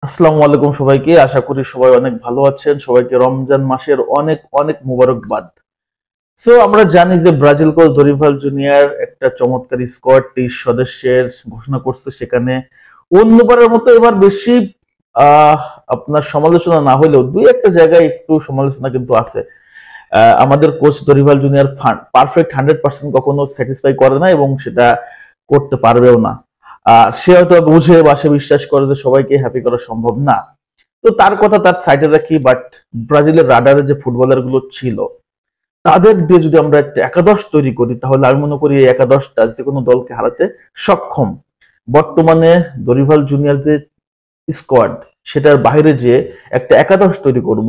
আসসালামু আলাইকুম সবাইকে। আশা করি সবাই অনেক ভালো আছেন। সবাইকে রমজান মাসের অনেক অনেক মোবারকবাদ। সো আমরা জানি যে ব্রাজিল কোচ দরিভাল জুনিয়র একটা চমৎকার স্কোয়াড 23 সদস্যের ঘোষণা করছে। সেখানে অন্যবারের মতো এবার বেশি আহ আপনার সমালোচনা না হলেও দুই একটা জায়গায় একটু সমালোচনা কিন্তু আছে। আমাদের কোচ দরিভাল জুনিয়র পারফেক্ট 100% কখনো স্যাটিসফাই করে না এবং সেটা করতে পারবেও না। সে হয়তো বুঝে বা সে বিশ্বাস করে যে সবাইকে হ্যাপি করা সম্ভব না। তো তার কথা তার সাইডে রাখি, বাট ব্রাজিলের রাডারে যে ফুটবলার গুলো ছিল তাদের দিয়ে যদি আমরা একটা একাদশ তৈরি করি তাহলে আমি মনে করি এই একাদশটা যে কোনো দলকে হারাতে সক্ষম। বর্তমানে দরিভাল জুনিয়র যে স্কোয়াড সেটার বাইরে যে একটা একাদশ তৈরি করব,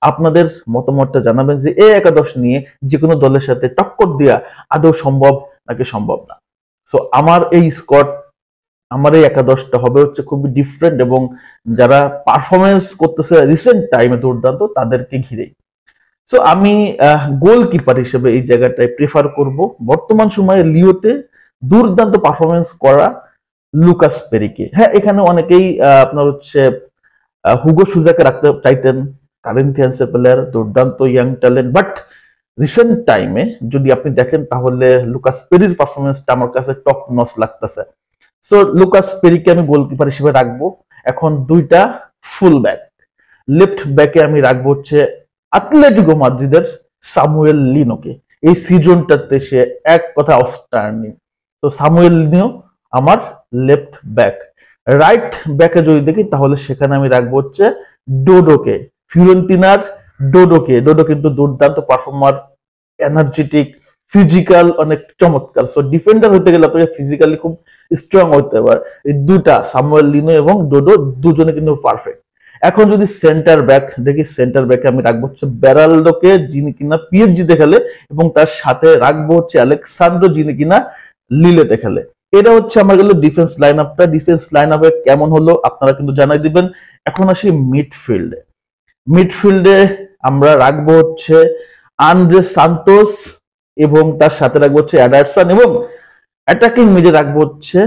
আপনাদের মতামতটা জানাবেন যে এই একাদশ নিয়ে যে কোনো দলের সাথে টক্কর দেওয়া আদৌ সম্ভব নাকি সম্ভব না। সো আমার এই একাদশটা হবে হচ্ছে খুবই ডিফারেন্ট এবং যারা পারফরমেন্স করতেছে রিসেন্ট টাইমে দুর্দান্ত তাদেরকে ঘিরেই। সো আমি গোলকিপার হিসেবে এই জায়গাটায় প্রেফার করব বর্তমান সময়ে লিওতে দুর্দান্ত পারফরমেন্স করা লুকাস পেরিকে। হ্যাঁ, এখানে অনেকেই আপনার হচ্ছে হুগো সুজাকে রাখতে চাইতেন, কারেন্থিয়ান্সের প্লেয়ার, দুর্দান্ত ইয়াং ট্যালেন্ট, বাট রিসেন্ট টাইমে যদি আপনি দেখেন তাহলে লুকাস পেরির পারফরমেন্সটা আমার কাছে টপ নচ লাগতেছে। সো লুকাস পেরিকে আমি গোলকিপার হিসেবে রাখবো। এখন দুইটা ফুল ব্যাক, লেফট ব্যাকে আমি রাখবো হচ্ছে আতলেটিকো মাদ্রিদের সামুয়েল লিনোকে। এই সিজনটাতে সে এক কথা আউটস্ট্যান্ডিং। তো সামুয়েল লিনো আমার লেফট ব্যাক। রাইট ব্যাকে যদি দেখি তাহলে সেখানে আমি রাখবো হচ্ছে ডোডোকে, ফিওরেন্তিনার ডোডোকে। ডোডো কিন্তু দুর্দান্ত পারফর্মার, এনার্জেটিক, ফিজিক্যাল, অনেক চমৎকার। সো ডিফেন্ডার হতে গেলে আপনাকে ফিজিক্যালি খুব স্ট্রং হতে হবে। এই দুটা সামুয়েল লিনো এবং ডোডো দুজনে কিন্তু পারফেক্ট। এখন যদি সেন্টার ব্যাক দেখি, সেন্টার ব্যাকে আমি রাখবো হচ্ছে বেরালদোকে, যিনি কিনা পিএসজিতে খেলে, এবং তার সাথে রাখবো হচ্ছে আলেক্সান্দ্রো, যিনি কিনা লিলেতে খেলে। এটা হচ্ছে আমার গেল ডিফেন্স লাইন আপটা। ডিফেন্স লাইন আপে কেমন হলো আপনারা কিন্তু জানাই দিবেন। এখন আসি মিডফিল্ডে। মিডফিল্ডে আমরা রাখবো হচ্ছে আন্দ্রে সান্তোস এবং তার সাথে রাখবো হচ্ছে অ্যাডারসন, এবং অ্যাটাকিং মিডে রাখবো হচ্ছে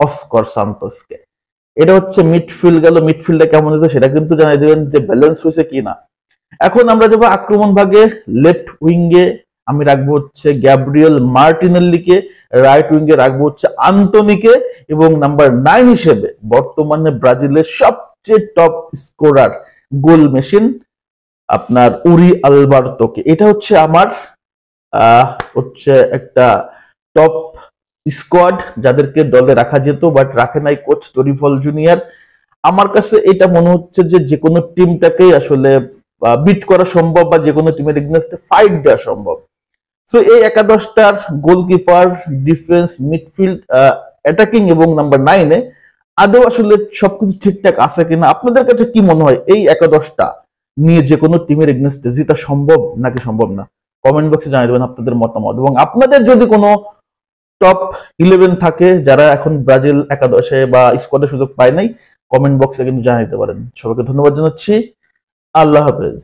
অস্কর সান্তোসকে। এটা হচ্ছে মিডফিল্ড গেল। মিডফিল্ডে কেমন হয়েছে সেটা কিন্তু জানাই দেবেন যে ব্যালেন্স হয়েছে কিনা। এখন আমরা যাবো আক্রমণ ভাগে। লেফট উইঙ্গে আমি রাখবো হচ্ছে গ্যাব্রিয়েল মার্টিনেল্লিকে, রাইট উইঙ্গে রাখবো হচ্ছে আন্তোনিকে, এবং নাম্বার 9 হিসেবে বর্তমানে ব্রাজিলের সবচেয়ে টপ স্কোরার, গোল মেশিন আপনার উরি আলবার্তোকে। এটা হচ্ছে আমার আহ হচ্ছে একটা টপ স্কোয়াড যাদেরকে দলে রাখা যেত, বাট রাখে নাই কোচ দরিভাল জুনিয়র। আমার কাছে এটা মনে হচ্ছে যে যে কোনো টিমটাকেই আসলে বিট করা সম্ভব বা যে কোনো টিমের এগেইনস্টে ফাইট দেওয়া সম্ভব। সো এই একাদশটার গোলকিপার, ডিফেন্স, মিডফিল্ড, অ্যাটাকিং এবং নাম্বার 9-এ আদৌ আসলে সবকিছু ঠিকঠাক আছে কিনা, আপনাদের কাছে কি মনে হয় এই একাদশটা নিয়ে যে কোনো টিমের এগেইনস্টে জেতা সম্ভব নাকি সম্ভব না? কমেন্ট বক্সে জানিয়ে দেবেন আপনাদের মতামত, এবং আপনাদের যদি কোনো টপ 11 থাকে যারা এখন ব্রাজিল একাদশে বা স্কোয়াডে সুযোগ পায় নাই, কমেন্ট বক্সে কিন্তু জানিয়ে দিতে পারেন। সবাইকে ধন্যবাদ জানাচ্ছি। আল্লাহ হাফেজ।